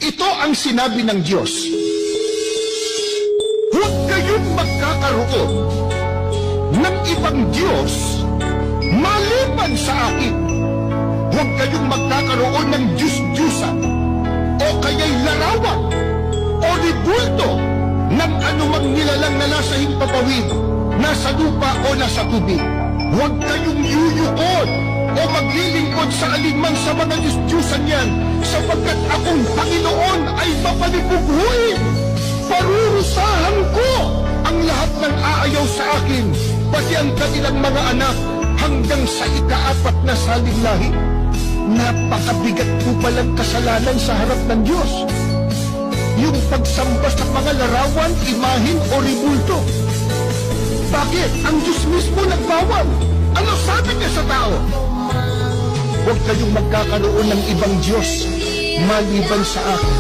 Ito ang sinabi ng Diyos. Huwag kayong magkakaroon ng ibang Diyos maliban sa akin. Huwag kayong magkakaroon ng Diyos-Diyusan o kaya'y larawan o ribulto ng anumang nilalang na nasa himpapawid, nasa lupa o nasa tubig. Huwag kayong yuyukod o maglilingkod sa alinman sa mga Diyos-Diyusan yan, sapagkat akong Panginoon ay mapalibughuin. Parurusahan ko ang lahat ng aayaw sa akin, pati ang kanilang mga anak hanggang sa ika-4 na saling lahi. Napakabigat po palang kasalanan sa harap ng Diyos, yung pagsamba sa mga larawan, imahin o ribulto. Bakit? Ang Diyos mismo nagbawal. Ano sabi niya sa tao? Huwag kayong magkakaroon ng ibang Diyos maliban sa akin.